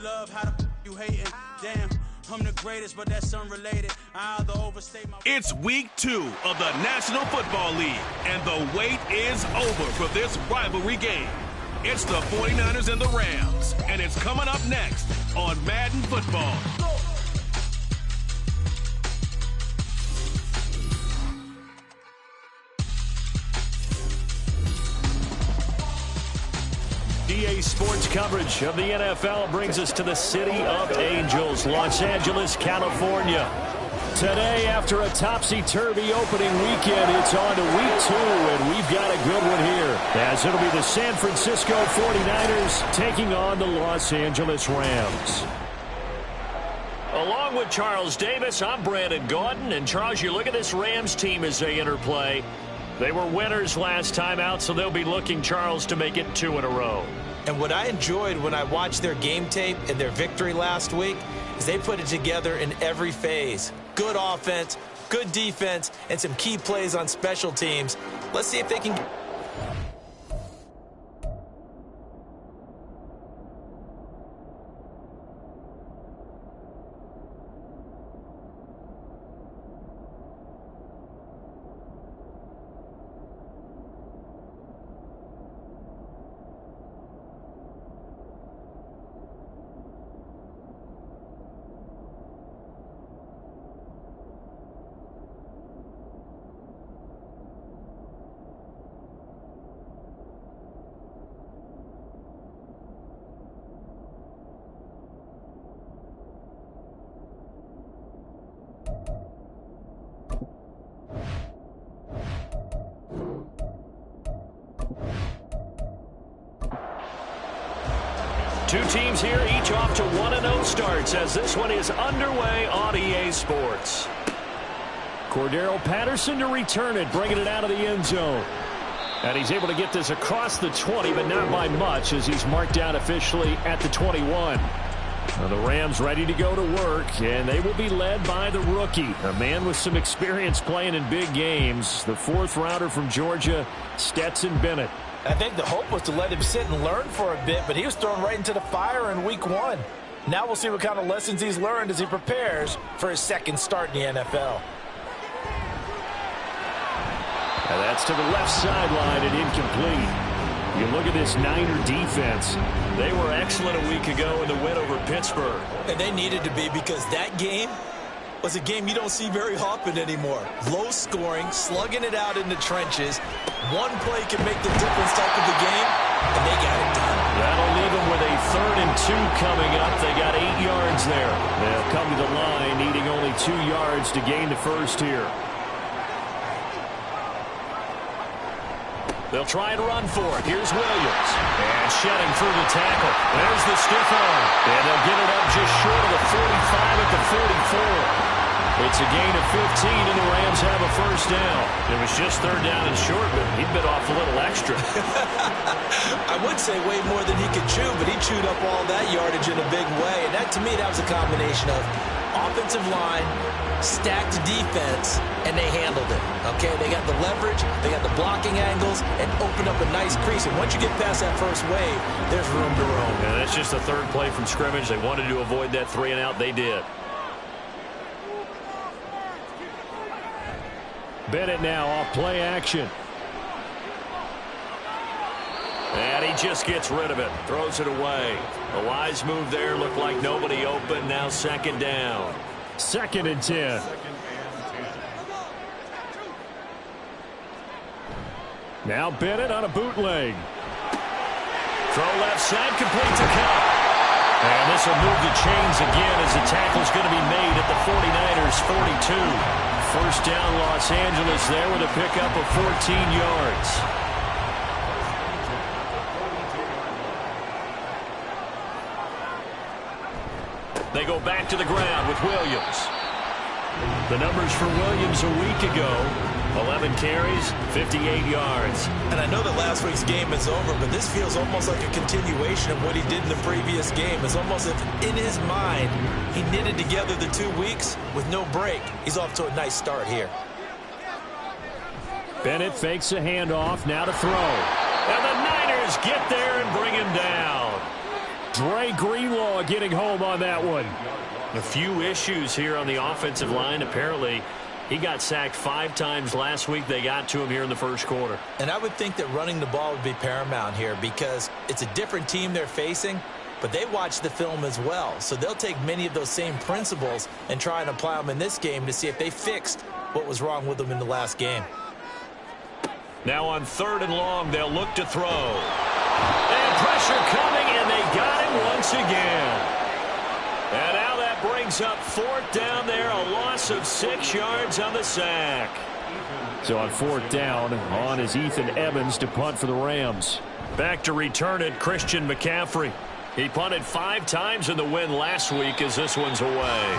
Love how the you hating. Damn, I'm the greatest, but that's unrelated. I either overstay my. It's week 2 of the National Football League, and the wait is over for this rivalry game. It's the 49ers and the Rams, and it's coming up next on Madden Football. EA Sports coverage of the NFL brings us to the City of Angels, Los Angeles, California. Today, after a topsy-turvy opening weekend, it's on to week 2, and we've got a good one here, as it'll be the San Francisco 49ers taking on the Los Angeles Rams. Along with Charles Davis, I'm Brandon Gaudin, and Charles, you look at this Rams team as they interplay. They were winners last time out, so they'll be looking, Charles, to make it 2 in a row. And what I enjoyed when I watched their game tape and their victory last week is they put it together in every phase. Good offense, good defense, and some key plays on special teams. Let's see if they can... Two teams here, each off to 1-0 starts as this one is underway on EA Sports. Cordero Patterson to return it, bringing it out of the end zone. And he's able to get this across the 20, but not by much as he's marked down officially at the 21. Now the Rams ready to go to work, and they will be led by the rookie, a man with some experience playing in big games, the 4th rounder from Georgia, Stetson Bennett. I think the hope was to let him sit and learn for a bit, but he was thrown right into the fire in week 1. Now we'll see what kind of lessons he's learned as he prepares for his second start in the NFL. And that's to the left sideline and incomplete. You look at this Niner defense. They were excellent a week ago in the win over Pittsburgh. And they needed to be, because that game was a game you don't see very often anymore. Low scoring, slugging it out in the trenches. One play can make the difference type of the game, and they got it done. That'll leave them with a 3rd and 2 coming up. They got 8 yards there. They'll come to the line, needing only 2 yards to gain the first here. They'll try and run for it. Here's Williams. And shedding through the tackle. There's the stiff arm. And they'll get it up just short of the 45 at the 44. It's a gain of 15, and the Rams have a first down. It was just 3rd down and short, but he bit off a little extra. I would say way more than he could chew, but he chewed up all that yardage in a big way. And that, to me, that was a combination of offensive line, stacked defense, and they handled it. Okay, they got the leverage, they got the blocking angles, and opened up a nice crease. And once you get past that first wave, there's room to roam. And that's just the 3rd play from scrimmage. They wanted to avoid that 3 and out. They did. Bennett now off play action. And he just gets rid of it. Throws it away. A wise move there. Looked like nobody open. Now 2nd down. 2nd and 10. Now Bennett on a bootleg. Throw left side, complete to Cup. And this will move the chains again as the tackle's going to be made at the 49ers' 42. First down, Los Angeles there with a pickup of 14 yards. They go back to the ground with Williams. The numbers for Williams a week ago: 11 carries, 58 yards. And I know that last week's game is over, but this feels almost like a continuation of what he did in the previous game. It's almost as if in his mind he knitted together the 2 weeks with no break. He's off to a nice start here. Bennett fakes a handoff, now to throw. And the Niners get there and bring him down. Dre Greenlaw getting home on that one. A few issues here on the offensive line. Apparently, he got sacked 5 times last week. They got to him here in the first quarter. And I would think that running the ball would be paramount here because it's a different team they're facing, but they watch the film as well. So they'll take many of those same principles and try and apply them in this game to see if they fixed what was wrong with them in the last game. Now on 3rd and long, they'll look to throw. And pressure coming, and they got him once again. And now that brings up 4th down there, a loss of 6 yards on the sack. So on 4th down, on is Ethan Evans to punt for the Rams. Back to return it, Christian McCaffrey. He punted 5 times in the win last week as this one's away.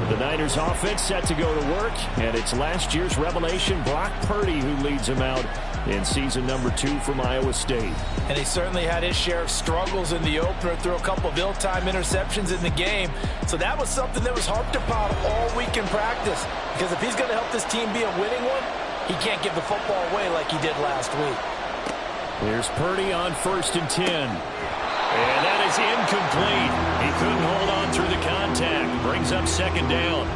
The Niners offense set to go to work, and it's last year's revelation, Brock Purdy, who leads them out in season number 2 from Iowa State. And he certainly had his share of struggles in the opener, threw a couple of ill-timed interceptions in the game. So that was something that was harped upon all week in practice. Because if he's going to help this team be a winning one, he can't give the football away like he did last week. Here's Purdy on 1st and 10. And that is incomplete. He couldn't hold on through the contact. Brings up 2nd down.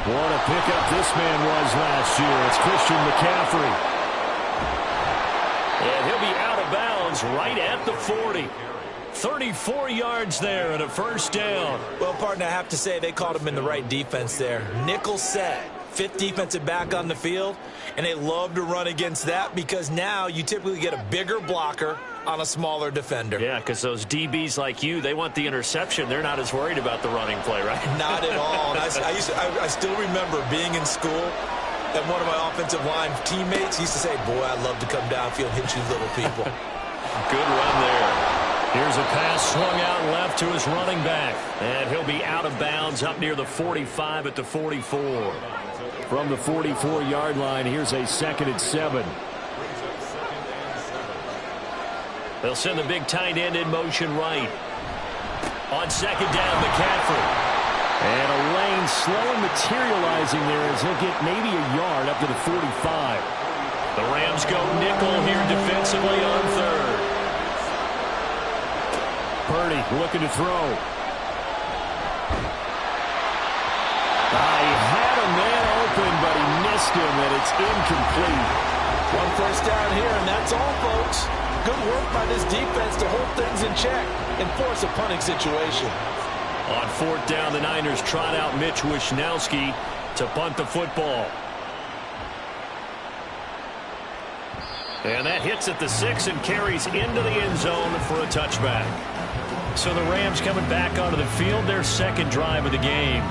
What a pickup this man was last year. It's Christian McCaffrey. And he'll be out of bounds right at the 40. 34 yards there and a 1st down. Well, partner, I have to say they called him in the right defense there. Nickel set, 5th defensive back on the field, and they love to run against that because now you typically get a bigger blocker on a smaller defender. Yeah, because those DBs like you, they want the interception. They're not as worried about the running play, right? Not at all. And I still remember being in school, and one of my offensive line teammates used to say, boy, I'd love to come downfield and hit you little people. Good run there. Here's a pass swung out left to his running back. And he'll be out of bounds up near the 45 at the 44. From the 44-yard line, here's a 2nd and 7. They'll send the big tight end in motion right. On 2nd down, McCaffrey. And a lane slowly materializing there as he'll get maybe a yard up to the 45. The Rams go nickel here defensively on 3rd. Purdy looking to throw. He had a man open, but he missed him, and it's incomplete. 1 first down here, and that's all, folks. Good work by this defense to hold things in check and force a punting situation. On 4th down, the Niners trot out Mitch Wishnowski to punt the football. And that hits at the 6 and carries into the end zone for a touchback. So the Rams coming back onto the field, their 2nd drive of the game.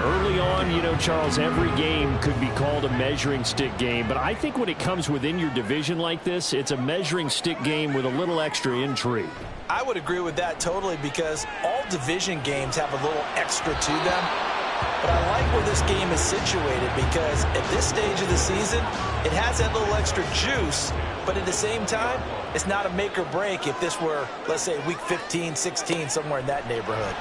Early on, you know, Charles, every game could be called a measuring stick game. But I think when it comes within your division like this, it's a measuring stick game with a little extra intrigue. I would agree with that totally because all division games have a little extra to them. But I like where this game is situated because at this stage of the season, it has that little extra juice. But at the same time, it's not a make or break if this were, let's say, week 15, 16, somewhere in that neighborhood.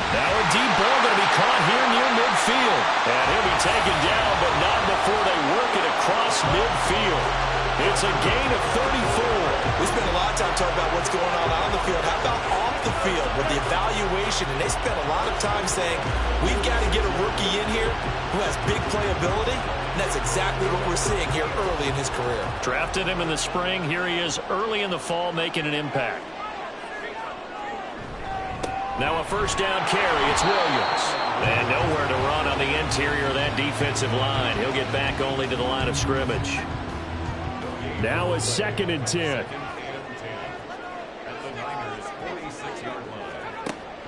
Now a deep ball going to be caught here near midfield. And he'll be taken down, but not before they work it across midfield. It's a gain of 34. We spent a lot of time talking about what's going on the field. How about off the field with the evaluation? And they spent a lot of time saying, we've got to get a rookie in here who has big playability. And that's exactly what we're seeing here early in his career. Drafted him in the spring. Here he is early in the fall making an impact. Now a 1st down carry. It's Williams. And nowhere to run on the interior of that defensive line. He'll get back only to the line of scrimmage. Now a 2nd and 10.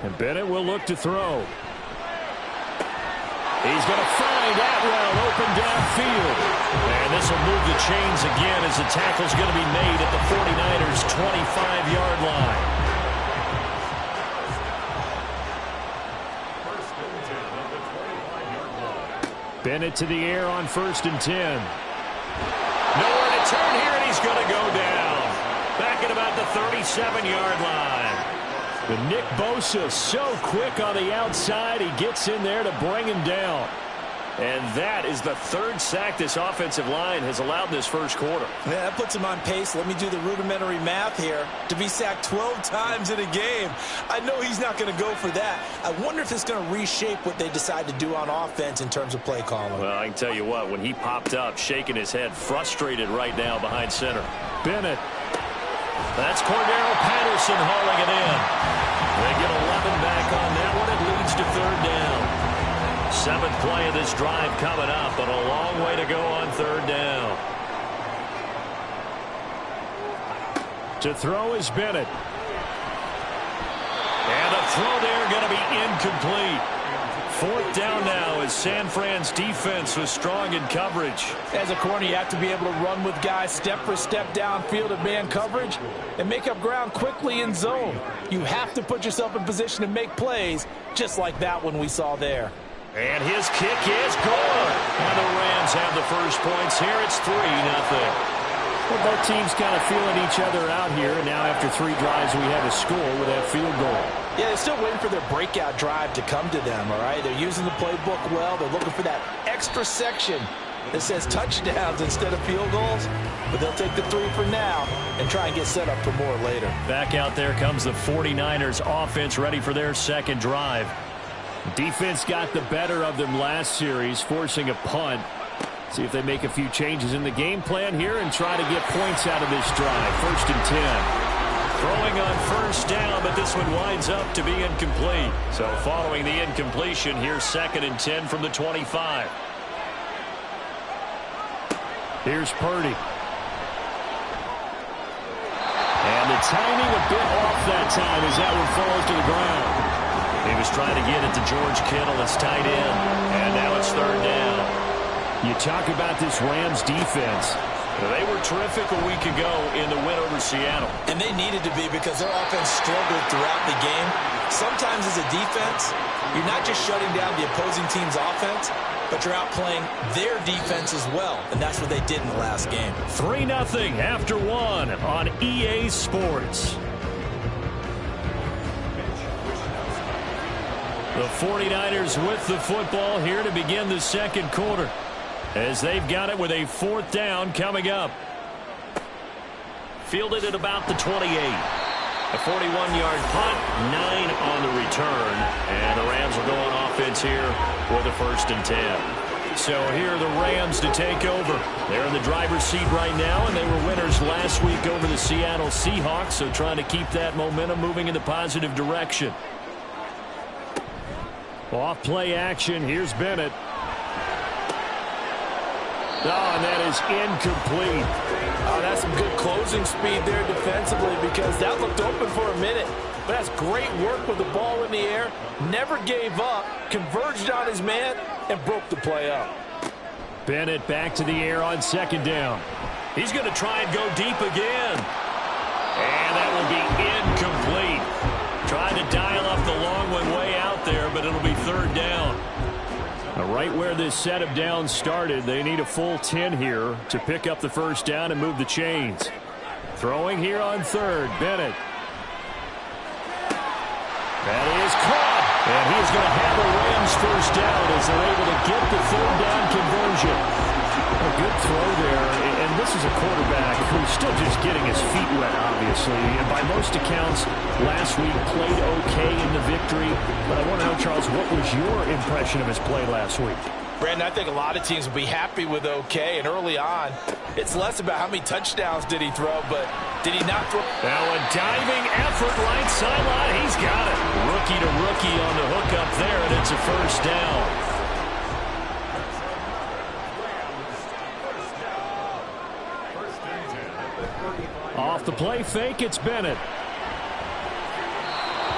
And Bennett will look to throw. He's going to find Atwell open downfield. And this will move the chains again as the tackle's going to be made at the 49ers' 25-yard line. Bennett to the air on 1st and 10. Nowhere to turn here, and he's going to go down. Back at about the 37-yard line. But Nick Bosa so quick on the outside. He gets in there to bring him down. And that is the third sack this offensive line has allowed in this first quarter. Yeah, that puts him on pace. Let me do the rudimentary math here. To be sacked 12 times in a game, I know he's not going to go for that. I wonder if it's going to reshape what they decide to do on offense in terms of play calling. Well, I can tell you what, when he popped up, shaking his head, frustrated right now behind center. Bennett. That's Cordero Patterson hauling it in. They get 11 back on that one. It leads to third down. 7th play of this drive coming up, but a long way to go on third down. To throw is Bennett. And the throw there going to be incomplete. 4th down now as San Fran's defense was strong in coverage. As a corner, you have to be able to run with guys step for step downfield of man coverage and make up ground quickly in zone. You have to put yourself in position to make plays just like that one we saw there. And his kick is good. And the Rams have the first points here. It's 3-0. Well, both teams kind of feeling each other out here. And now after 3 drives, we have a score with that field goal. Yeah, they're still waiting for their breakout drive to come to them, all right? They're using the playbook well. They're looking for that extra section that says touchdowns instead of field goals. But they'll take the 3 for now and try and get set up for more later. Back out there comes the 49ers offense ready for their second drive. Defense got the better of them last series, forcing a punt. See if they make a few changes in the game plan here and try to get points out of this drive. 1st and 10. Throwing on first down, but this one winds up to be incomplete. So following the incompletion, here's 2nd and 10 from the 25. Here's Purdy. And the timing a bit off that time as that one falls to the ground. He was trying to get it to George Kittle. It's tight end. And now it's third down. You talk about this Rams defense. They were terrific a week ago in the win over Seattle. And they needed to be because their offense struggled throughout the game. Sometimes as a defense, you're not just shutting down the opposing team's offense, but you're outplaying their defense as well. And that's what they did in the last game. 3-0 after 1 on EA Sports. The 49ers with the football here to begin the second quarter as they've got it with a 4th down coming up. Fielded at about the 28. A 41-yard punt, 9 on the return. And the Rams will go on offense here with a 1st and 10. So here are the Rams to take over. They're in the driver's seat right now, and they were winners last week over the Seattle Seahawks, so trying to keep that momentum moving in the positive direction. Off play action. Here's Bennett. Oh, and that is incomplete. Oh, that's some good closing speed there defensively because that looked open for a minute. But that's great work with the ball in the air. Never gave up. Converged on his man and broke the play up. Bennett back to the air on 2nd down. He's going to try and go deep again. And that will be incomplete. Trying to dial up the long one way out there, but it'll be 3rd down. Right where this set of downs started, they need a full 10 here to pick up the 1st down and move the chains. Throwing here on 3rd, Bennett. That is caught. And he's going to have a Rams 1st down as they're able to get the 3rd down conversion. A good throw there, and this is a quarterback who's still just getting his feet wet, obviously. And by most accounts, last week played okay in the victory. But I want to know, Charles, what was your impression of his play last week? Brandon, I think a lot of teams will be happy with okay, and early on, it's less about how many touchdowns did he throw, but did he not throw? Now a diving effort right sideline. He's got it. Rookie to rookie on the hook up there, and it's a 1st down. Off the play fake, it's Bennett.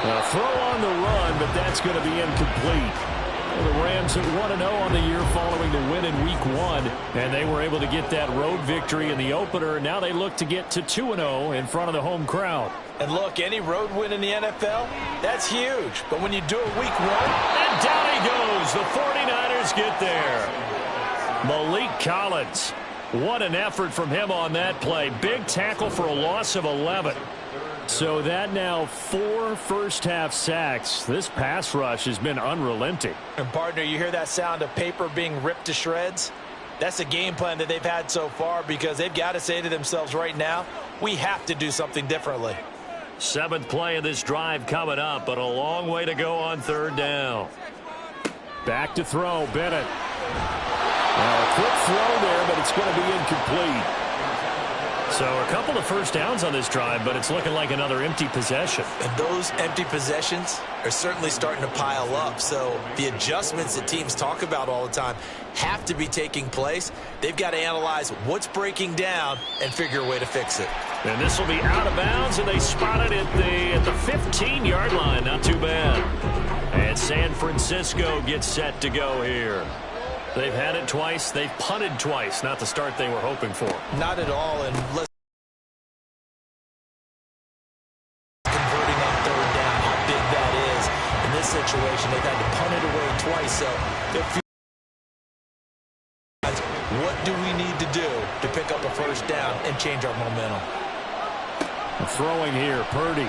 A throw on the run, but that's going to be incomplete. Well, the Rams at 1-0 on the year following the win in Week 1, and they were able to get that road victory in the opener. Now they look to get to 2-0 in front of the home crowd. And look, any road win in the NFL, that's huge. But when you do it Week 1, and down he goes. The 49ers get there. Malik Collins. What an effort from him on that play. Big tackle for a loss of 11. So that now 4 first-half sacks. This pass rush has been unrelenting. And, partner, you hear that sound of paper being ripped to shreds? That's the game plan that they've had so far, because they've got to say to themselves right now, we have to do something differently. 7th play of this drive coming up, but a long way to go on 3rd down. Back to throw, Bennett. Now, a quick throw there, but it's going to be incomplete. So a couple of first downs on this drive, but it's looking like another empty possession. And those empty possessions are certainly starting to pile up. So the adjustments that teams talk about all the time have to be taking place. They've got to analyze what's breaking down and figure a way to fix it. And this will be out of bounds, and they spot it at the 15-yard line. Not too bad. And San Francisco gets set to go here. They've had it twice. They've punted twice. Not the start they were hoping for. Not at all. And let's converting on 3rd down, how big that is. In this situation, they've had to punt it away twice. So what do we need to do to pick up a first down and change our momentum? Throwing here, Purdy.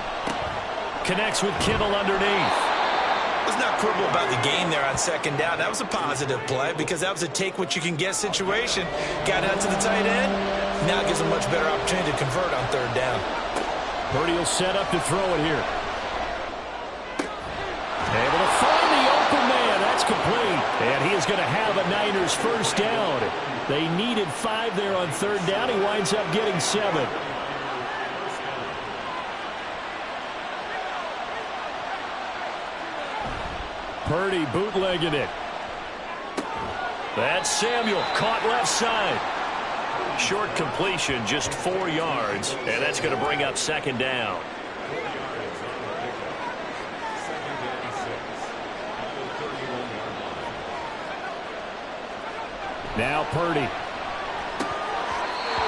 Connects with Kittle underneath. Let's not quibble about the game there on 2nd down. That was a positive play because that was a take-what-you-can-get situation. Got out to the tight end. Now gives a much better opportunity to convert on 3rd down. Purdy will set up to throw it here. Able to find the open man. That's complete. And he is going to have a Niners first down. They needed 5 there on 3rd down. He winds up getting 7. Purdy bootlegging it. That's Samuel, caught left side. Short completion, just 4 yards, and that's going to bring up 2nd down. Now Purdy.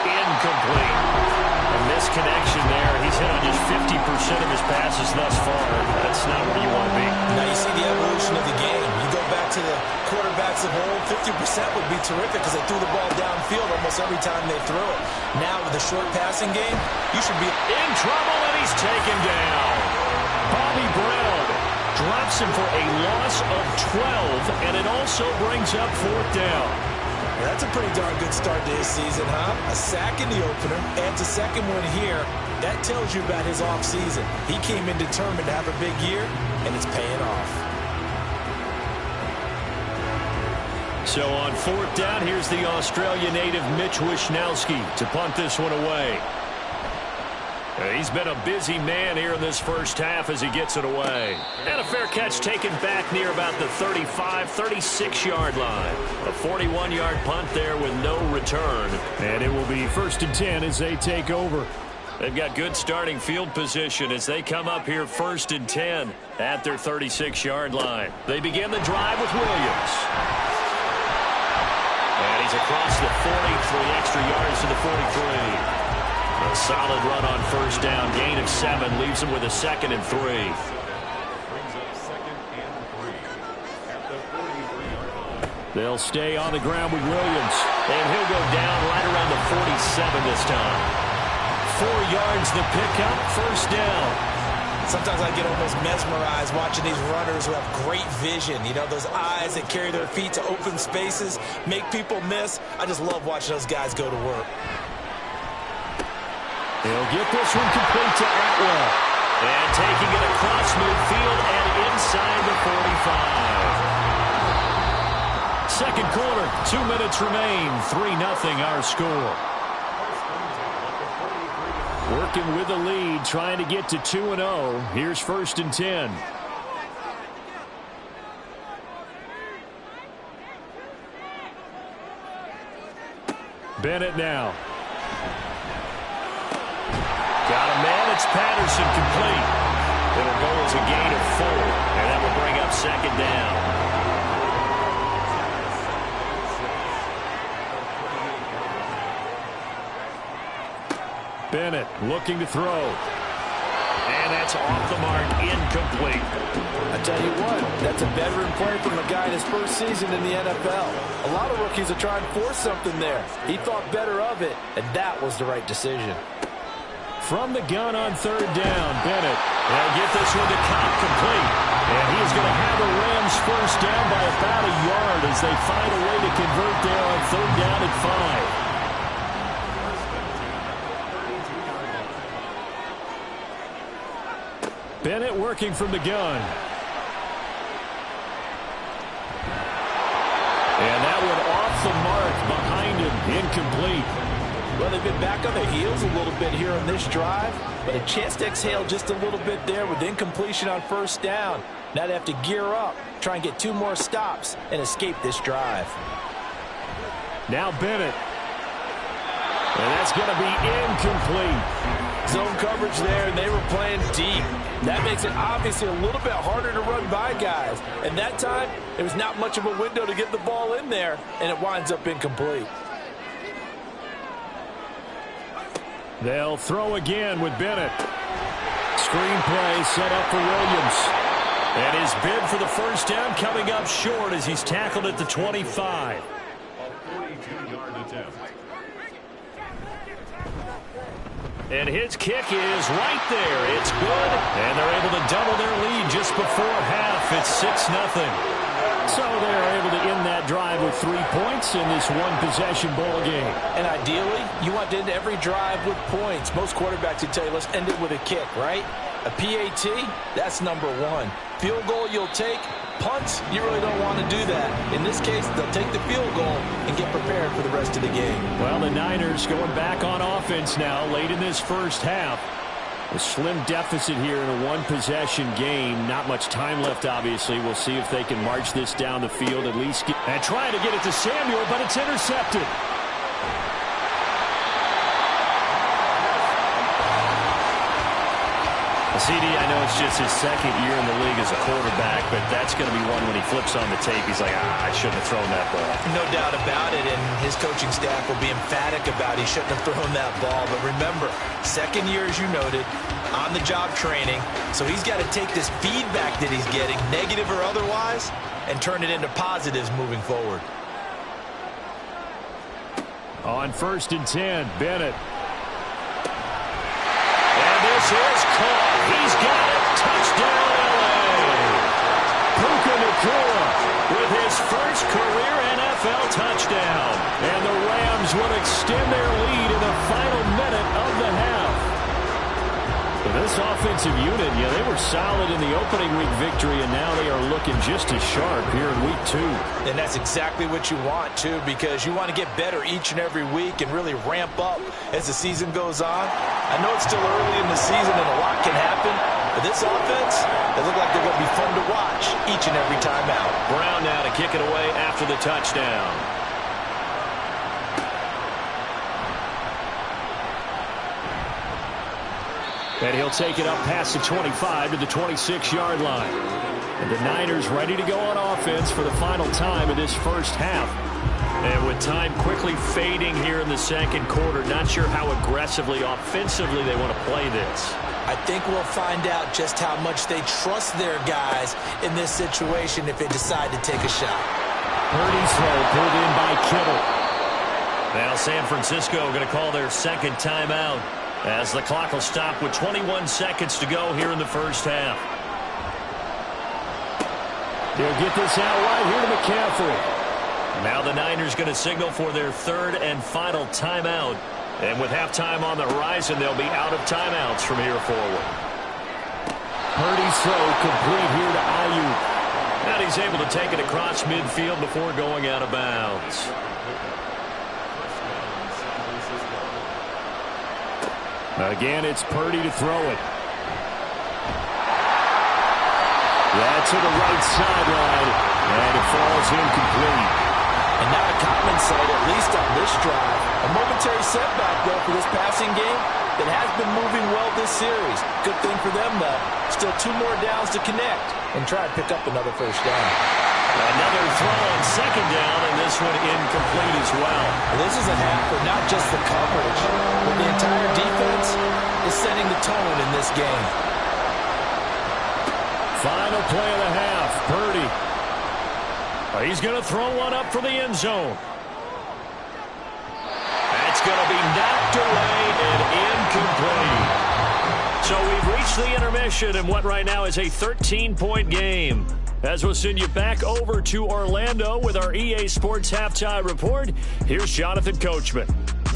Incomplete. A misconnection there. He's hit on just 50% of his passes thus far. That's not where you want to be. Now you see the evolution of the game. You go back to the quarterbacks of old, 50% would be terrific because they threw the ball downfield almost every time they threw it. Now with the short passing game, you should be in trouble, and he's taken down. Bobby Brown drops him for a loss of 12, and it also brings up 4th down. That's a pretty darn good start to his season, huh? A sack in the opener, adds a 2nd one here. That tells you about his offseason. He came in determined to have a big year, and it's paying off. So on 4th down, here's the Australia native Mitch Wishnowsky to punt this one away. He's been a busy man here in this first half as he gets it away. And a fair catch taken back near about the 35, 36-yard line. A 41-yard punt there with no return. And it will be 1st and 10 as they take over. They've got good starting field position as they come up here 1st and 10 at their 36-yard line. They begin the drive with Williams. And he's across the 40, 3 extra yards to the 43. A solid run on 1st down. Gain of 7 leaves him with a 2nd and 3. They'll stay on the ground with Williams. And he'll go down right around the 47 this time. 4 yards the pickup, 1st down. Sometimes I get almost mesmerized watching these runners who have great vision. You know, those eyes that carry their feet to open spaces, make people miss. I just love watching those guys go to work. He'll get this one complete to Atwell. And taking it across midfield and inside the 45. 2nd quarter, 2 minutes remain. 3-0 our score. Working with the lead, trying to get to 2-0. Here's 1st and 10. Bennett now. Got a man, it's Patterson, complete. It'll go as a gain of 4, and that will bring up 2nd down. Bennett looking to throw. And that's off the mark, incomplete. I tell you what, that's a veteran play from a guy in his 1st season in the NFL. A lot of rookies are trying to force something there. He thought better of it, and that was the right decision. From the gun on third down, Bennett. They'll get this one to Cobb complete. And he is going to have the Rams first down by about a yard as they find a way to convert there on third down and 5. Bennett working from the gun. And that one off the mark behind him, incomplete. Well, they've been back on their heels a little bit here on this drive, but a chance to exhale just a little bit there with incompletion on first down. Now they have to gear up, try and get 2 more stops, and escape this drive. Now Bennett. And that's going to be incomplete. Zone coverage there, and they were playing deep. That makes it obviously a little bit harder to run by guys. And that time, there was not much of a window to get the ball in there, and it winds up incomplete. They'll throw again with Bennett. Screenplay set up for Williams. And his bid for the first down coming up short as he's tackled at the 25. And his kick is right there. It's good. And they're able to double their lead just before half. It's 6-0. So they're able to end that drive with 3 points in this one-possession ball game. And ideally, you want to end every drive with points. Most quarterbacks would tell you, let's end it with a kick, right? A PAT, that's number 1. Field goal you'll take. Punts, you really don't want to do that. In this case, they'll take the field goal and get prepared for the rest of the game. Well, the Niners going back on offense now late in this first half. A slim deficit here in a one-possession game. Not much time left, obviously. We'll see if they can march this down the field at least. And trying to get it to Samuel, but it's intercepted. CD, I know it's just his second year in the league as a quarterback, but that's going to be one when he flips on the tape. He's like, I shouldn't have thrown that ball. No doubt about it, and his coaching staff will be emphatic about he shouldn't have thrown that ball. But remember, second year, as you noted, on-the-job training, so he's got to take this feedback that he's getting, negative or otherwise, and turn it into positives moving forward. On 1st and 10, Bennett. And this is caught. He's got it. Touchdown, L.A. Puka Nacua with his first career NFL touchdown. And the Rams will extend their lead in the final minute of the half. But this offensive unit, they were solid in the opening week victory, and now they are looking just as sharp here in week 2. And that's exactly what you want, too, because you want to get better each and every week and really ramp up as the season goes on. I know it's still early in the season and a lot can happen, but this offense, they look like they're going to be fun to watch each and every time out. Brown now to kick it away after the touchdown. And he'll take it up past the 25 to the 26-yard line. And the Niners ready to go on offense for the final time in this first half. And with time quickly fading here in the second quarter, not sure how aggressively, offensively they want to play this. I think we'll find out just how much they trust their guys in this situation if they decide to take a shot. Purdy's throw pulled in by Kittle. Now San Francisco going to call their second timeout as the clock will stop with 21 seconds to go here in the first half. They'll get this out right here to McCaffrey. Now the Niners going to signal for their third and final timeout. And with halftime on the horizon, they'll be out of timeouts from here forward. Purdy's throw complete here to Ayuk. And he's able to take it across midfield before going out of bounds. Again, it's Purdy to throw it. Yeah, to the right sideline, and it falls incomplete. And not a common sight, at least on this drive. A momentary setback, though, for this passing game that has been moving well this series. Good thing for them, though. Still 2 more downs to connect and try to pick up another first down. Another throw on second down, and this one incomplete as well. This is a half for not just the coverage, but the entire defense is setting the tone in this game. Final play of the half, Purdy. He's going to throw one up for the end zone. That's going to be knocked away and incomplete. reached the intermission in what right now is a 13-point game. As we'll send you back over to Orlando with our EA Sports Halftime Report, here's Jonathan Coachman.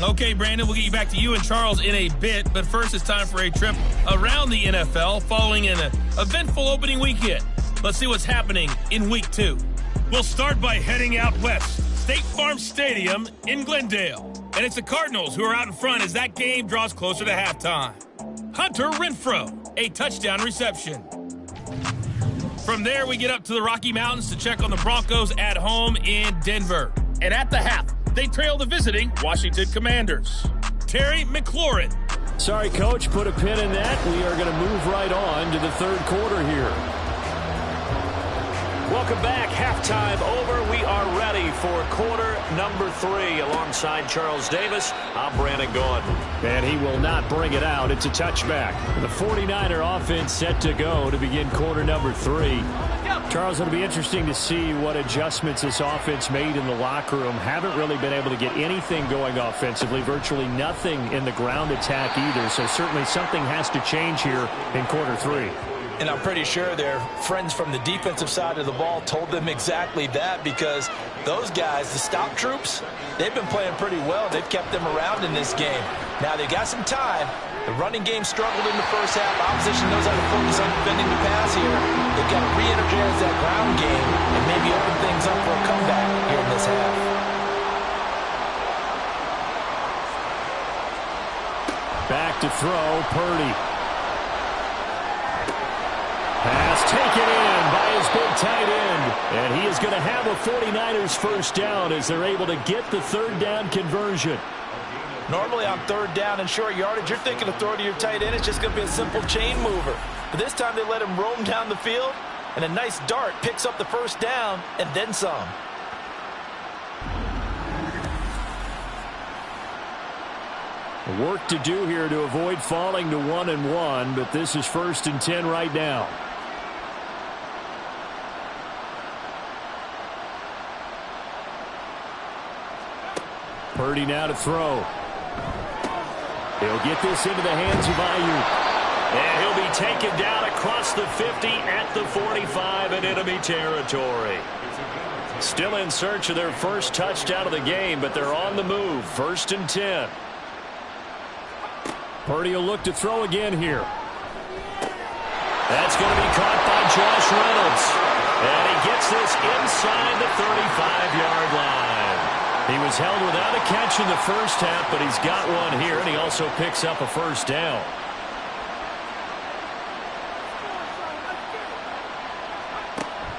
Okay, Brandon, we'll get you back to you and Charles in a bit, but first it's time for a trip around the NFL following an eventful opening weekend. Let's see what's happening in Week 2. We'll start by heading out west, State Farm Stadium in Glendale. And it's the Cardinals who are out in front as that game draws closer to halftime. Hunter Renfrow, a touchdown reception. From there, we get up to the Rocky Mountains to check on the Broncos at home in Denver. And at the half, they trail the visiting Washington Commanders. Terry McLaurin. Sorry, Coach, put a pin in that. We are going to move right on to the third quarter here. Welcome back. Halftime over. We are ready for quarter number 3. Alongside Charles Davis, I'm Brandon Gordon. And he will not bring it out. It's a touchback. The 49er offense set to go to begin quarter number 3. Charles, it'll be interesting to see what adjustments this offense made in the locker room. Haven't really been able to get anything going offensively. Virtually nothing in the ground attack either. So certainly something has to change here in quarter 3. And I'm pretty sure their friends from the defensive side of the ball told them exactly that, because those guys, the stop troops, they've been playing pretty well. They've kept them around in this game. Now they got some time. The running game struggled in the first half. Opposition knows how to focus on defending the pass here. They've got to re-energize that ground game and maybe open things up for a comeback here in this half. Back to throw, Purdy. Pass taken in by his big tight end. And he is going to have a 49ers first down as they're able to get the third down conversion. Normally on third down and short yardage, you're thinking of throwing to your tight end. It's just going to be a simple chain mover. But this time they let him roam down the field, and a nice dart picks up the first down and then some. Work to do here to avoid falling to 1-1, but this is 1st and 10 right now. Purdy now to throw. He'll get this into the hands of Ayuk. And he'll be taken down across the 50 at the 45 in enemy territory. Still in search of their first touchdown of the game, but they're on the move. 1st and 10. Purdy will look to throw again here. That's going to be caught by Josh Reynolds. And he gets this inside the 35-yard line. He was held without a catch in the first half, but he's got one here, and he also picks up a first down.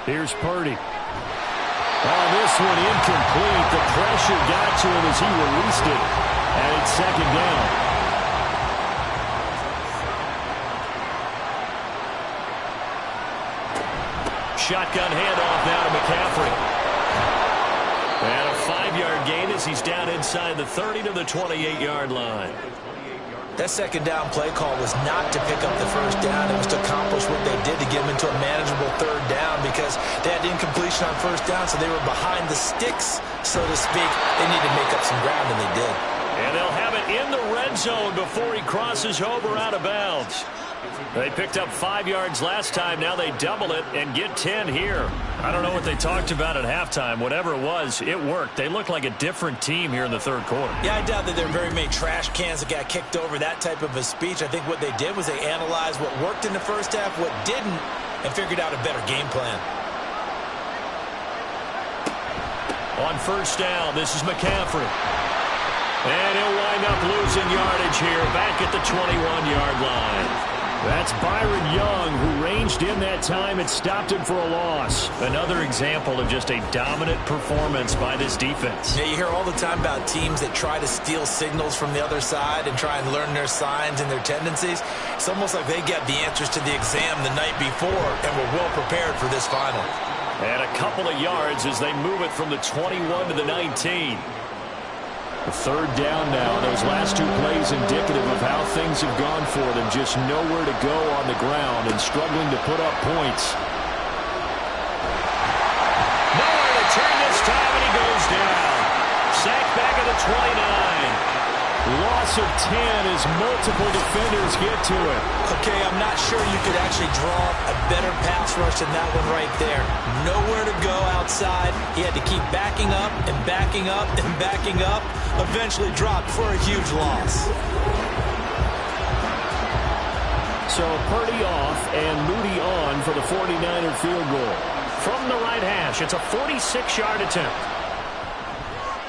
Here's Purdy. Oh, this one incomplete. The pressure got to him as he released it, and it's 2nd down. Shotgun handoff now to McCaffrey. And a 5-yard gain as he's down inside the 30 to the 28-yard line. That 2nd down play call was not to pick up the first down. It was to accomplish what they did to get them into a manageable 3rd down, because they had incompletion on 1st down, so they were behind the sticks, so to speak. They needed to make up some ground, and they did. And they'll have it in the red zone before he crosses over out of bounds. They picked up 5 yards last time. Now they double it and get 10 here. I don't know what they talked about at halftime. Whatever it was, it worked. They look like a different team here in the third quarter. Yeah, I doubt that there are very many trash cans that got kicked over, that type of a speech. I think what they did was they analyzed what worked in the first half, what didn't, and figured out a better game plan. On 1st down, this is McCaffrey. And he'll wind up losing yardage here back at the 21-yard line. That's Byron Young, who ranged in that time and stopped him for a loss. Another example of just a dominant performance by this defense. Yeah, you hear all the time about teams that try to steal signals from the other side and try and learn their signs and their tendencies. It's almost like they get the answers to the exam the night before and were well prepared for this final. And a couple of yards as they move it from the 21 to the 19. The 3rd down now. Those last 2 plays indicative of how things have gone for them. Just nowhere to go on the ground and struggling to put up points. Nowhere to turn this time, and he goes down. Sacked back at the 29. Loss loss of 10 as multiple defenders get to it. Okay, I'm not sure you could actually draw a better pass rush than that one right there. Nowhere to go outside. He had to keep backing up and backing up and backing up. Eventually dropped for a huge loss. So Purdy off and Moody on for the 49er field goal. From the right hash, it's a 46-yard attempt.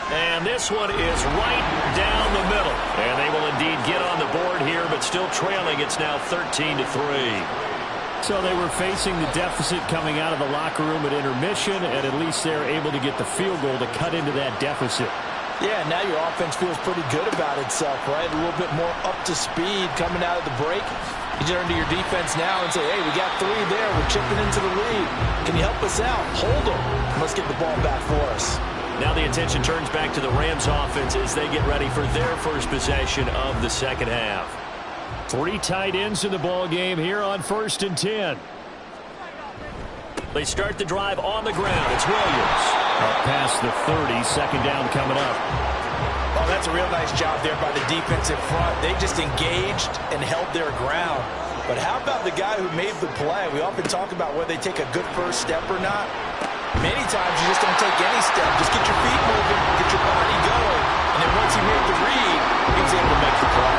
And this one is right down the middle. And they will indeed get on the board here, but still trailing. It's now 13-3. So they were facing the deficit coming out of the locker room at intermission, and at least they're able to get the field goal to cut into that deficit. Yeah, now your offense feels pretty good about itself, right? A little bit more up to speed coming out of the break. You turn to your defense now and say, hey, we got 3 there. We're chipping into the lead. Can you help us out? Hold them. Let's get the ball back for us. Now the attention turns back to the Rams offense as they get ready for their first possession of the second half. 3 tight ends in the ball game here on 1st and 10. They start the drive on the ground. It's Williams. Up past the 30, second down coming up. Oh, that's a real nice job there by the defensive front. They just engaged and held their ground. But how about the guy who made the play? We often talk about whether they take a good first step or not. Many times you just don't take any step. Just get your feet moving, get your body going. And then once he made the read, he was able to make the play.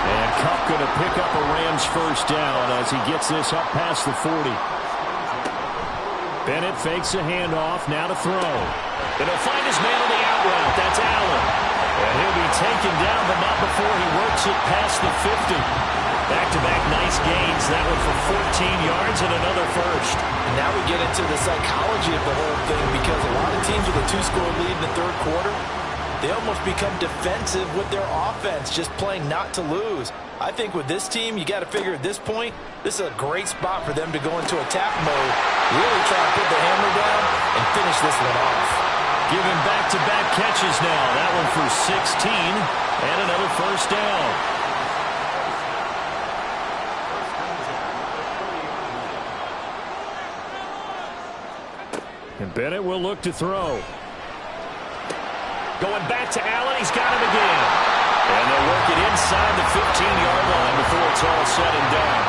And Kupp going to pick up a Rams first down as he gets this up past the 40. Bennett fakes a handoff, now to throw. And he'll find his man on the out route. That's Allen. And he'll be taken down, but not before he works it past the 50. Back-to-back nice gains. That one for 14 yards and another first. And now we get into the psychology of the whole thing because a lot of teams with a 2-score lead in the third quarter, they almost become defensive with their offense, just playing not to lose. I think with this team, you got to figure at this point, this is a great spot for them to go into attack mode, really try to put the hammer down and finish this one off. Give him back-to-back catches now. That one for 16 and another first down. And Bennett will look to throw. Going back to Allen. He's got him again. And they'll work it inside the 15-yard line before it's all said and done.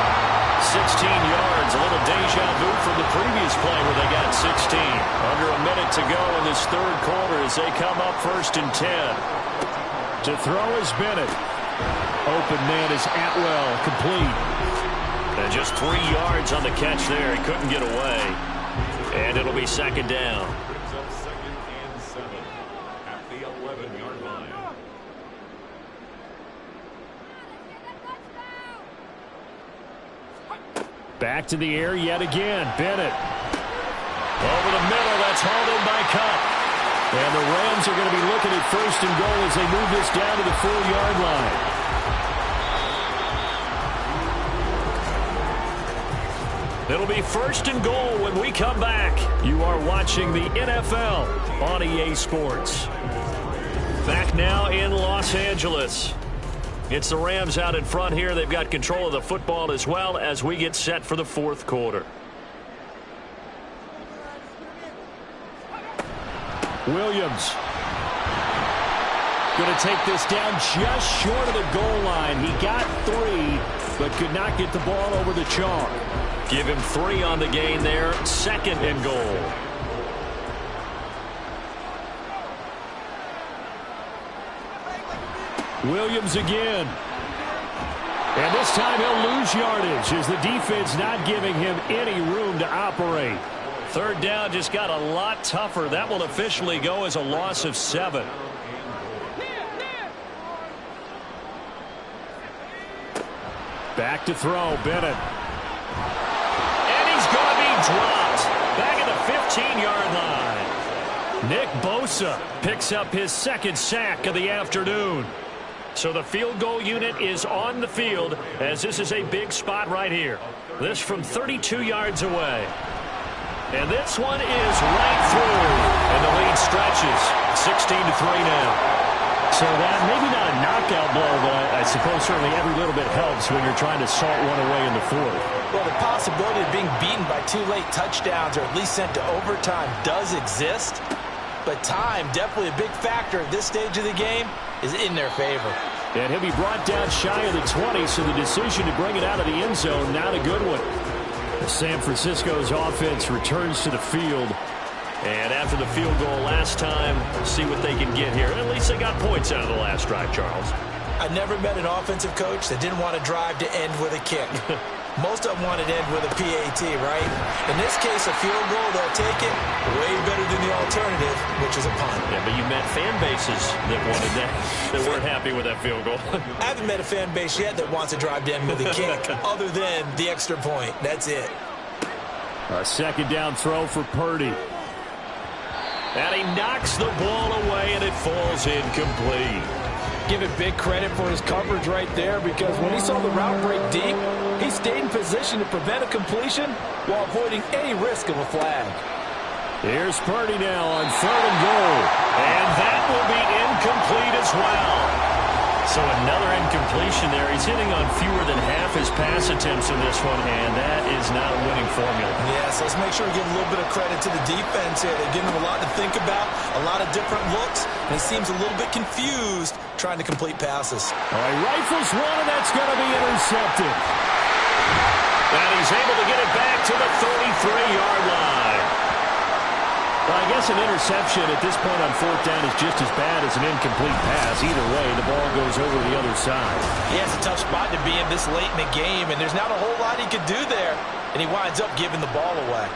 16 yards, a little deja vu from the previous play where they got 16. Under a minute to go in this third quarter as they come up 1st and 10. To throw is Bennett. Open man is Atwell, complete. And just 3 yards on the catch there. He couldn't get away. And it'll be second down. Back to the air yet again. Bennett. Over the middle. That's hauled in by Kupp. And the Rams are going to be looking at 1st and goal as they move this down to the 4-yard line. It'll be 1st and goal when we come back. You are watching the NFL on EA Sports. Back now in Los Angeles. It's the Rams out in front here. They've got control of the football as well as we get set for the fourth quarter. Williams going to take this down just short of the goal line. He got 3, but could not get the ball over the chalk. Give him 3 on the gain there. 2nd and goal. Williams again. And this time he'll lose yardage as the defense not giving him any room to operate. 3rd down just got a lot tougher. That will officially go as a loss of 7. Back to throw, Bennett. And he's going to be dropped. Back at the 15-yard line. Nick Bosa picks up his 2nd sack of the afternoon. So the field goal unit is on the field as this is a big spot right here. This from 32 yards away. And this one is right through. And the lead stretches. 16-3 now. So that maybe not a knockout blow, but I suppose certainly every little bit helps when you're trying to salt one away in the 4th. Well, the possibility of being beaten by 2 late touchdowns or at least sent to overtime does exist. But time, definitely a big factor at this stage of the game, is in their favor. And he'll be brought down shy of the 20, so the decision to bring it out of the end zone, not a good one. San Francisco's offense returns to the field. And after the field goal last time, see what they can get here. At least they got points out of the last drive, Charles. I never met an offensive coach that didn't want to drive to end with a kick. Most of them wanted to end with a PAT, right? In this case, a field goal, they'll take it way better than the alternative, which is a punt. Yeah, but you met fan bases that wanted that, that weren't happy with that field goal. I haven't met a fan base yet that wants to drive to end with a kick, other than the extra point. That's it. A second down throw for Purdy. And he knocks the ball away, and it falls incomplete. Give it big credit for his coverage right there, because when he saw the route break deep, he stayed in position to prevent a completion while avoiding any risk of a flag. Here's Purdy now on 3rd and goal. And that will be incomplete as well. So another incompletion there. He's hitting on fewer than half his pass attempts in this one, and that is not a winning formula. Yes, let's make sure we give a little bit of credit to the defense here. They're giving him a lot to think about, a lot of different looks, and he seems a little bit confused trying to complete passes. All right, rifles one, and that's going to be intercepted. And he's able to get it back to the 33-yard line. Well, I guess an interception at this point on 4th down is just as bad as an incomplete pass. Either way, the ball goes over the other side. He has a tough spot to be in this late in the game, and there's not a whole lot he could do there, and he winds up giving the ball away.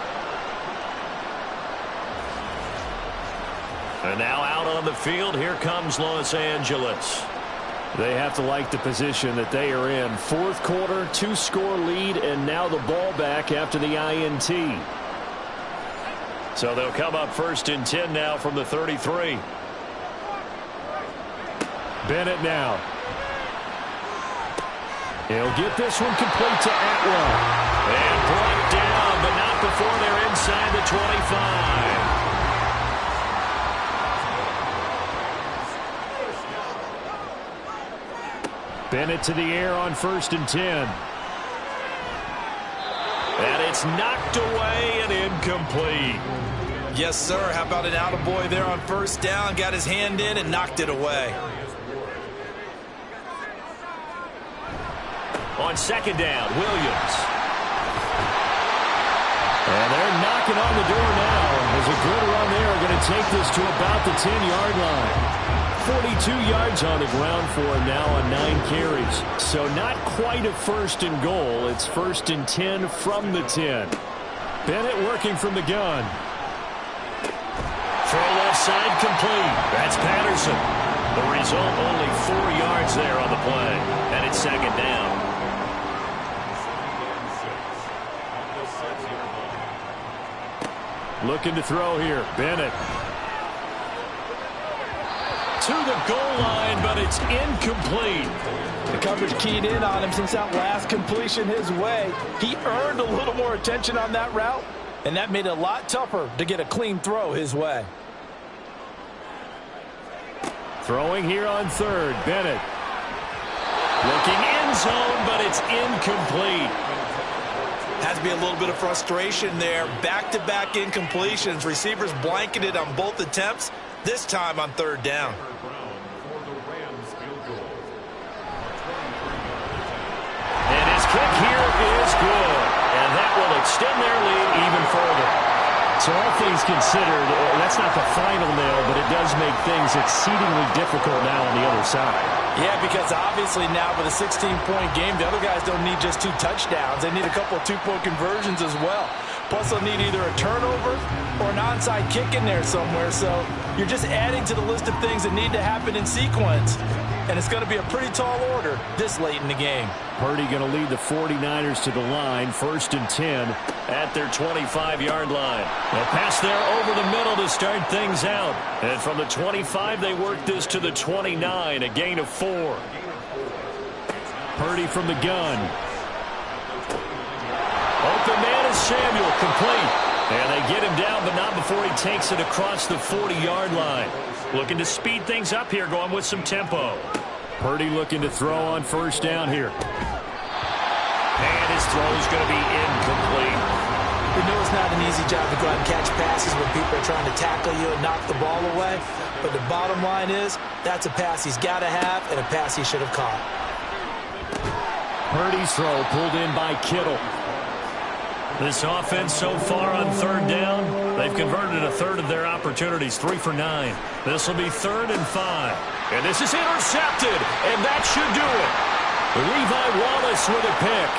And now out on the field, here comes Los Angeles. They have to like the position that they are in. 4th quarter, 2-score lead, and now the ball back after the INT. So they'll come up 1st and 10 now from the 33. Bennett now. He'll get this one complete to Atwell. And brought down, but not before they're inside the 25. Bennett to the air on 1st and 10. And it's knocked away and incomplete. Yes, sir. How about an attaboy there on 1st down? Got his hand in and knocked it away. On 2nd down, Williams. And they're knocking on the door now. There's a good run there. Going to take this to about the 10-yard line. 42 yards on the ground for him now on 9 carries. So not quite a 1st and goal. It's 1st and 10 from the 10. Bennett working from the gun. Throw left side complete. That's Patterson. The result, only 4 yards there on the play. And it's 2nd down. Looking to throw here. Bennett. To the goal line, but it's incomplete. The coverage keyed in on him since that last completion his way. He earned a little more attention on that route, and that made it a lot tougher to get a clean throw his way. Throwing here on 3rd. Bennett. Looking end zone, but it's incomplete. Has to be a little bit of frustration there. Back-to-back incompletions. Receivers blanketed on both attempts, this time on 3rd down. And his kick here is good. And that will extend their lead even further. So all things considered, that's not the final nail, but it does make things exceedingly difficult now on the other side. Yeah, because obviously now with a 16-point game, the other guys don't need just 2 touchdowns. They need a couple of 2-point conversions as well. Plus, they'll need either a turnover or an onside kick in there somewhere. So you're just adding to the list of things that need to happen in sequence. And it's going to be a pretty tall order this late in the game. Purdy going to lead the 49ers to the line, 1st and 10. At their 25-yard line. A pass there over the middle to start things out. And from the 25, they work this to the 29, a gain of 4. Purdy from the gun. Open man is Samuel, complete. And they get him down, but not before he takes it across the 40-yard line. Looking to speed things up here, going with some tempo. Purdy looking to throw on 1st down here. And his throw is going to be incomplete. We know it's not an easy job to go out and catch passes when people are trying to tackle you and knock the ball away. But the bottom line is, that's a pass he's got to have and a pass he should have caught. Purdy's throw pulled in by Kittle. This offense so far on third down, they've converted a third of their opportunities, 3 for 9. This will be 3rd and 5. And this is intercepted, and that should do it. Levi Wallace with a pick.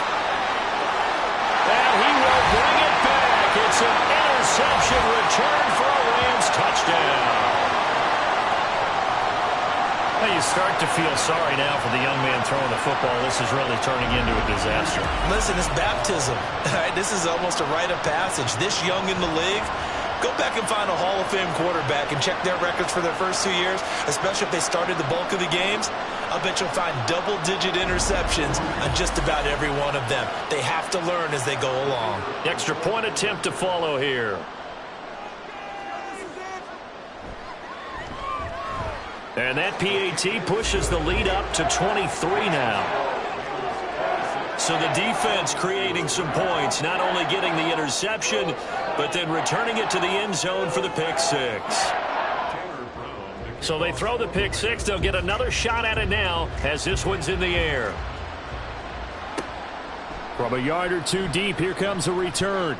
And he will bring it back. It's an interception return for a Rams touchdown. Well, you start to feel sorry now for the young man throwing the football. This is really turning into a disaster. Listen, it's baptism. Right? This is almost a rite of passage. This young in the league, go back and find a Hall of Fame quarterback and check their records for their first 2 years, especially if they started the bulk of the games. I bet you'll find double-digit interceptions on just about every one of them. They have to learn as they go along. Extra point attempt to follow here. And that PAT pushes the lead up to 23 now. So the defense creating some points, not only getting the interception, but then returning it to the end zone for the pick six. So they throw the pick six. They'll get another shot at it now as this one's in the air. From a yard or two deep, here comes a return.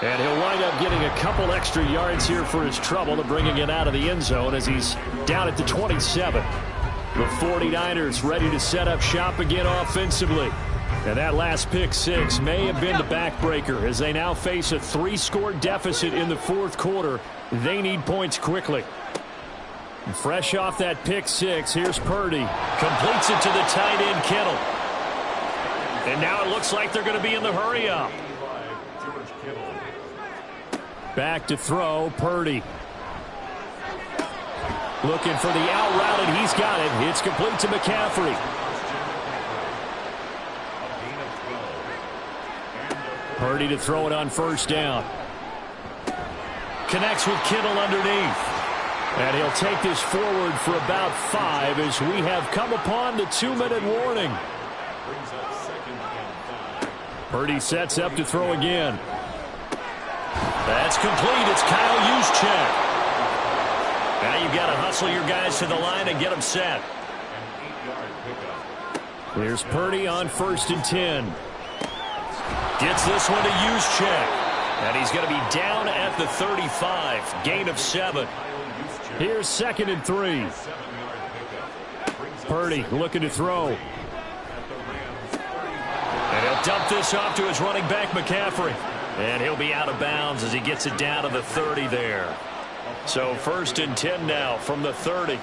And he'll wind up getting a couple extra yards here for his trouble to bringing it out of the end zone as he's down at the 27. The 49ers ready to set up shop again offensively. And that last pick six may have been the backbreaker as they now face a 3-score deficit in the fourth quarter. They need points quickly. And fresh off that pick six, here's Purdy. Completes it to the tight end, Kittle. And now it looks like they're going to be in the hurry up. Back to throw, Purdy. Looking for the out route, and he's got it. It's complete to McCaffrey. Purdy to throw it on first down. Connects with Kittle underneath. And he'll take this forward for about 5 as we have come upon the 2-minute warning. Purdy sets up to throw again. That's complete. It's Kyle Juszczyk. Now you've got to hustle your guys to the line and get them set. Here's Purdy on 1st and 10. Gets this one to Juszczyk. And he's going to be down at the 35. Gain of 7. Here's 2nd and 3. Purdy looking to throw. And he'll dump this off to his running back, McCaffrey. And he'll be out of bounds as he gets it down to the 30 there. So 1st and 10 now from the 30.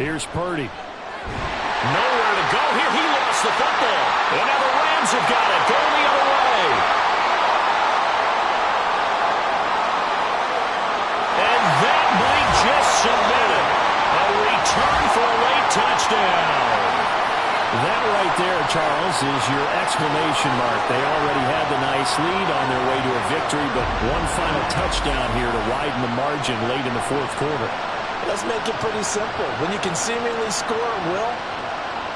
Here's Purdy. Nowhere to go here. He lost the football. And now the Rams have got it. Going the other way. And that might just submit it. A return for a late touchdown. That right there, Charles, is your exclamation mark. They already had the nice lead on their way to a victory, but one final touchdown here to widen the margin late in the fourth quarter. Let's make it pretty simple. When you can seemingly score at will,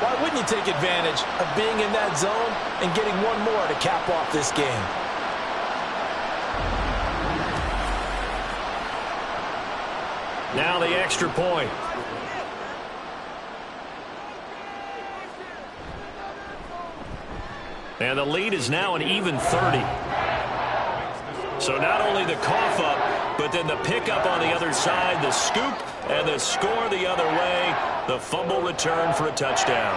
why wouldn't you take advantage of being in that zone and getting one more to cap off this game? Now the extra point. And the lead is now an even 30. So not only the cough up, but then the pickup on the other side, the scoop, and the score the other way, the fumble return for a touchdown.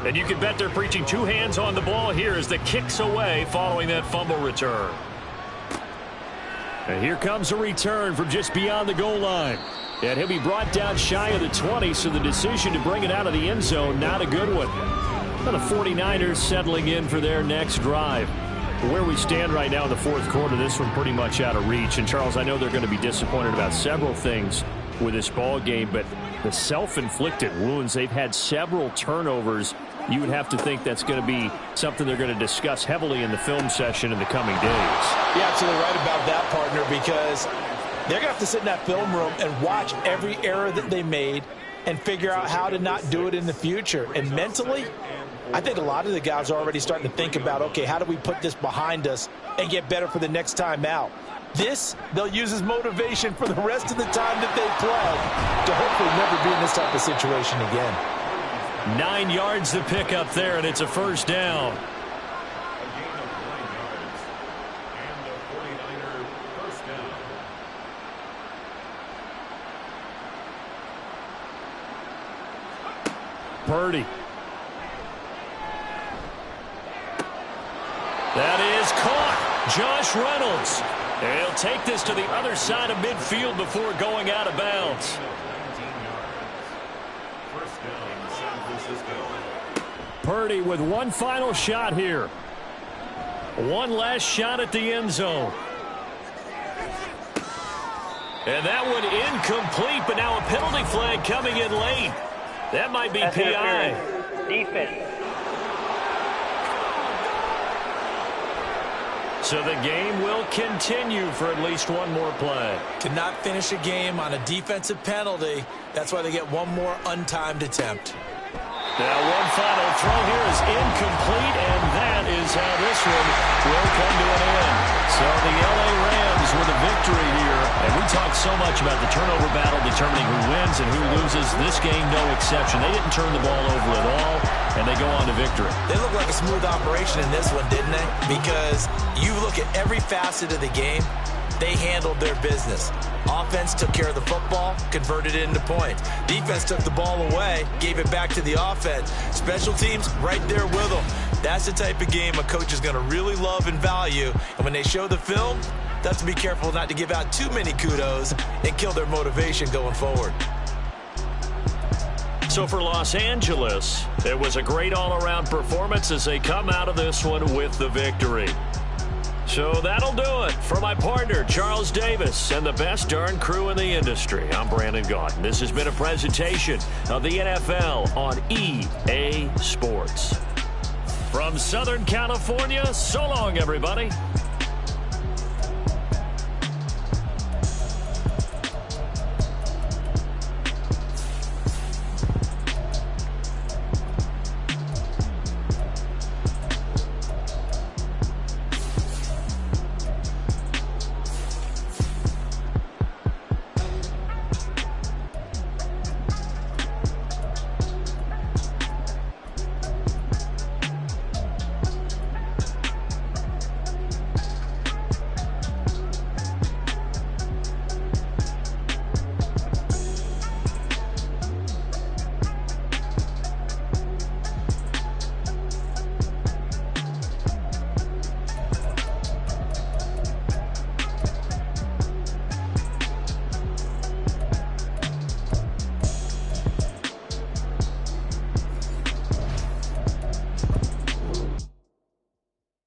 And you can bet they're preaching 2 hands on the ball here as the kick's away following that fumble return. And here comes a return from just beyond the goal line. And he'll be brought down shy of the 20, so the decision to bring it out of the end zone, not a good one. The 49ers settling in for their next drive. Where we stand right now in the fourth quarter, this one pretty much out of reach. And, Charles, I know they're going to be disappointed about several things with this ball game, but the self-inflicted wounds, they've had several turnovers. You would have to think that's going to be something they're going to discuss heavily in the film session in the coming days. You're absolutely right about that, partner, because they're going to have to sit in that film room and watch every error that they made and figure out how to not do it in the future. And mentally, I think a lot of the guys are already starting to think about, okay, how do we put this behind us and get better for the next time out? This, they'll use as motivation for the rest of the time that they play to hopefully never be in this type of situation again. 9 yards to pick up there, and it's a first down. Purdy. That is caught. Josh Reynolds. And he'll take this to the other side of midfield before going out of bounds. Purdy with one final shot here. One last shot at the end zone. And that one incomplete, but now a penalty flag coming in late. That might be PI. Defense. So the game will continue for at least one more play. Cannot finish a game on a defensive penalty. That's why they get one more untimed attempt. Now one final throw here is incomplete, and that is how this one will come to an end. So the LA Rams with a victory here. And we talked so much about the turnover battle determining who wins and who loses. This game, no exception. They didn't turn the ball over at all, and they go on to victory. They look like a smooth operation in this one, didn't they? Because you look at every facet of the game, they handled their business. Offense took care of the football, converted it into points. Defense took the ball away, gave it back to the offense. Special teams right there with them. That's the type of game a coach is going to really love and value. And when they show the film, they have to be careful not to give out too many kudos and kill their motivation going forward. So for Los Angeles, it was a great all-around performance as they come out of this one with the victory. So that'll do it for my partner, Charles Davis, and the best darn crew in the industry. I'm Brandon Gaudin. This has been a presentation of the NFL on EA Sports. From Southern California, so long, everybody.